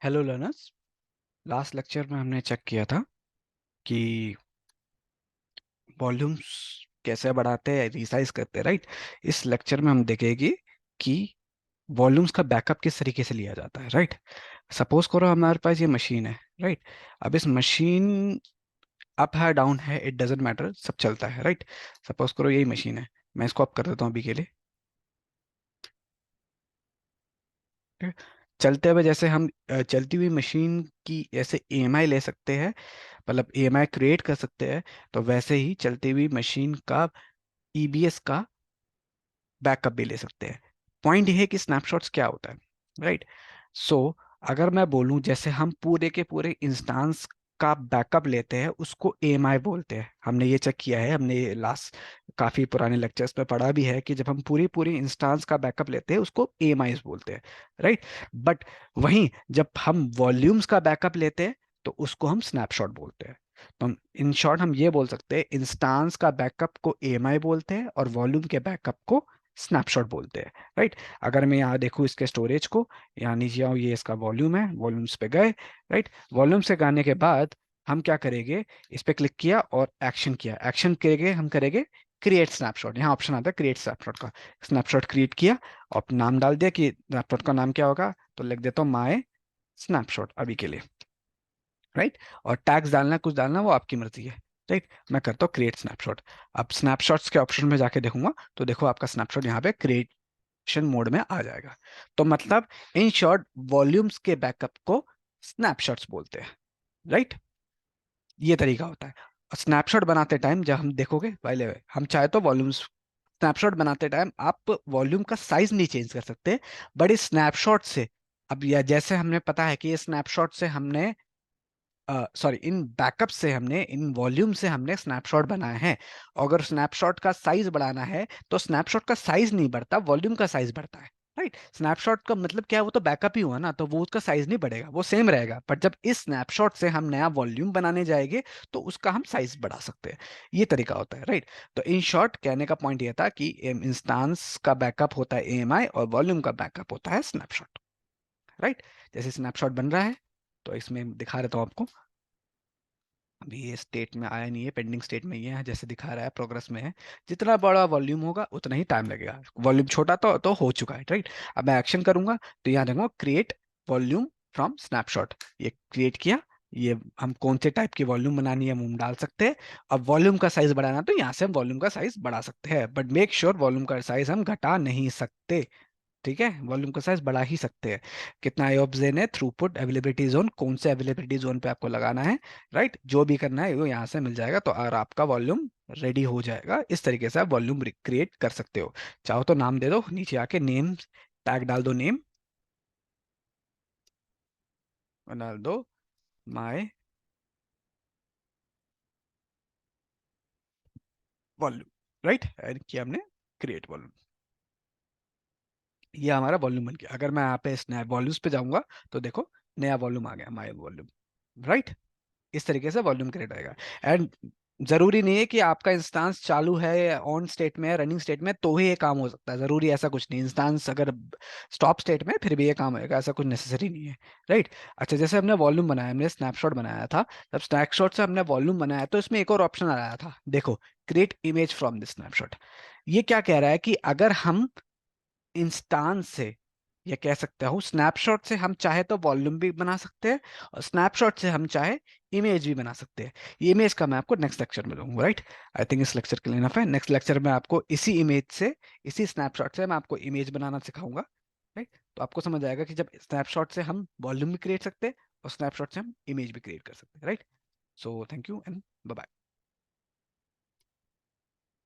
Hello learners. Last lecture में हमने check किया था कि वॉल्यूम्स कैसे बढ़ाते हैं, रिसाइज करते हैं, राइट। इस लेक्चर में हम देखेंगे कि वॉल्यूम्स का बैकअप किस तरीके से लिया जाता है, राइट। सपोज करो हमारे पास ये मशीन है, राइट। अब इस मशीन अप है डाउन है इट डजेंट मैटर, सब चलता है, राइट। सपोज करो यही मशीन है, मैं इसको अप कर देता हूँ अभी के लिए। ठीक है? चलते हुए जैसे हम चलती हुई मशीन की ऐसे ईएमआई ले सकते हैं, मतलब ईएमआई क्रिएट कर सकते हैं, तो वैसे ही चलती हुई मशीन का ईबीएस का बैकअप भी ले सकते हैं। पॉइंट ये है कि स्नैपशॉट्स क्या होता है, राइट। सो अगर मैं बोलूं जैसे हम पूरे के पूरे इंस्टांस का बैकअप लेते हैं उसको एएमआई बोलते हैं। हमने ये चेक किया है, हमने लास्ट काफी पुराने लेक्चर्स में पढ़ा भी है कि जब हम पूरी पूरी इंस्टांस का बैकअप लेते हैं उसको एएमआई बोलते हैं, राइट। बट वहीं जब हम वॉल्यूम्स का बैकअप लेते हैं तो उसको हम स्नैपशॉट बोलते हैं। तो इन शॉर्ट हम ये बोल सकते हैं इंस्टांस का बैकअप को एएमआई बोलते हैं और वॉल्यूम के बैकअप को स्नैपशॉट बोलते हैं, राइट। अगर मैं यहाँ देखूँ इसके स्टोरेज को, यहाँ नीचे आऊँ, ये इसका वॉल्यूम है, वॉल्यूम्स पे गए, राइट। वॉल्यूम से गाने के बाद हम क्या करेंगे, इस पे क्लिक किया और एक्शन किया, एक्शन करेंगे, हम करेंगे क्रिएट स्नैपशॉट। यहाँ ऑप्शन आता है क्रिएट स्नैपशॉट का। स्नैपशॉट क्रिएट किया और नाम डाल दिया कि स्नैपशॉट का नाम क्या होगा, तो लिख देता हूँ माय स्नैपशॉट अभी के लिए, राइट। और टैग्स डालना कुछ डालना वो आपकी मर्जी है, राइट। मैं करता हूँ क्रिएट स्नैपशॉट। अब स्नैपशॉट्स के ऑप्शन में जाके देखूंगा तो देखो आपका स्नैपशॉट यहाँ पे क्रिएशन मोड में आ जाएगा। तो मतलब इन शॉर्ट वॉल्यूम्स के बैकअप को स्नैपशॉट्स बोलते हैं, राइट। ये तरीका होता है। और स्नैपशॉट बनाते टाइम जब हम देखोगे पहले, हम चाहे तो वॉल्यूम्स स्नैपशॉट बनाते टाइम आप वॉल्यूम का साइज नहीं चेंज कर सकते, बट इस स्नैपशॉट से अब या जैसे हमने पता है कि ये स्नैपशॉट से हमने सॉरी इन बैकअप से हमने इन वॉल्यूम से हमने स्नैपशॉट बनाए हैं। अगर स्नैपशॉट का साइज बढ़ाना है तो स्नैपशॉट का साइज नहीं बढ़ता, वॉल्यूम का साइज बढ़ता है, राइट। स्नैपशॉट का मतलब क्या है, वो तो बैकअप ही हुआ ना, तो वो उसका साइज नहीं बढ़ेगा, वो सेम रहेगा। बट जब इस स्नैपशॉट से हम नया वॉल्यूम बनाने जाएंगे तो उसका हम साइज बढ़ा सकते हैं। ये तरीका होता है, राइट। तो इन शॉर्ट कहने का पॉइंट ये था कि इंस्टांस का बैकअप होता है एएमआई और वॉल्यूम का बैकअप होता है स्नैपशॉट, राइट। जैसे स्नैपशॉट बन रहा है तो इसमें दिखा देता हूँ आपको। अभी ये स्टेट में आया नहीं है, पेंडिंग स्टेट में ही है, जैसे दिखा रहा है प्रोग्रेस में है। जितना बड़ा वॉल्यूम होगा उतना ही टाइम लगेगा, वॉल्यूम छोटा तो हो चुका है, राइट। अब मैं एक्शन करूंगा तो यहाँ देखूंगा क्रिएट वॉल्यूम फ्रॉम स्नैपशॉट, ये क्रिएट किया। ये हम कौन से टाइप की वॉल्यूम बनानी है हम डाल सकते हैं। अब वॉल्यूम का साइज बढ़ाना तो यहाँ से हम वॉल्यूम का साइज बढ़ा सकते हैं, बट मेक श्योर वॉल्यूम का साइज हम घटा नहीं सकते, ठीक है। वॉल्यूम का साइज बढ़ा ही सकते हैं। कितना आयोब्जेन है, थ्रूपुट, अवेलेबिलिटी जोन, कौन से अवेलेबिलिटी जोन पे आपको लगाना है, राइट। जो भी करना है वो यहाँ से मिल जाएगा, तो और आपका वॉल्यूम रेडी हो जाएगा। इस तरीके से आप वॉल्यूम क्रिएट कर सकते हो। चाहो तो नाम दे दो, नीचे आके नेम टैग डाल दो, नेम डाल दो माय वॉल्यूम, राइट। ऐड किया हमने क्रिएट वॉल्यूम, ये हमारा वॉल्यूम बन गया। अगर मैं यहाँ पे स्नैप वॉल्यूम्स पे जाऊंगा तो देखो नया वॉल्यूम आ गया, माय वॉल्यूम, राइट। इस तरीके से वॉल्यूम क्रिएट होएगा। एंड जरूरी नहीं है कि आपका इंस्टांस चालू है, ऑन स्टेट में है, रनिंग स्टेट में तो ही ये काम हो सकता है, जरूरी ऐसा कुछ नहीं। इंस्टांस अगर स्टॉप स्टेट में फिर भी ये काम होएगा, ऐसा कुछ नेसेसरी नहीं है, राइट। अच्छा, जैसे हमने वॉल्यूम बनाया, हमने स्नैपशॉट बनाया था, तब स्नैपशॉट से हमने वॉल्यूम बनाया तो इसमें एक और ऑप्शन आया था, देखो create image from this snapshot. ये क्या कह रहा है कि अगर हम इंस्टांस से, या कह सकते हो स्नैपशॉट से, हम चाहे तो वॉल्यूम भी बना सकते हैं और स्नैपशॉट से हम चाहे इमेज भी बना सकते हैं। ये इमेज का मैं आपको नेक्स्ट लेक्चर में दूंगा, राइट। आई थिंक इस लेक्चर के लिए इनफ है। नेक्स्ट लेक्चर में आपको इसी इमेज से, इसी स्नैपशॉट से मैं आपको इमेज बनाना सिखाऊंगा, राइट। तो आपको समझ आएगा कि जब स्नैपशॉट से हम वॉल्यूम भी क्रिएट सकते हैं और स्नैपशॉट से हम इमेज भी क्रिएट कर सकते हैं, right. So thank you and bye bye.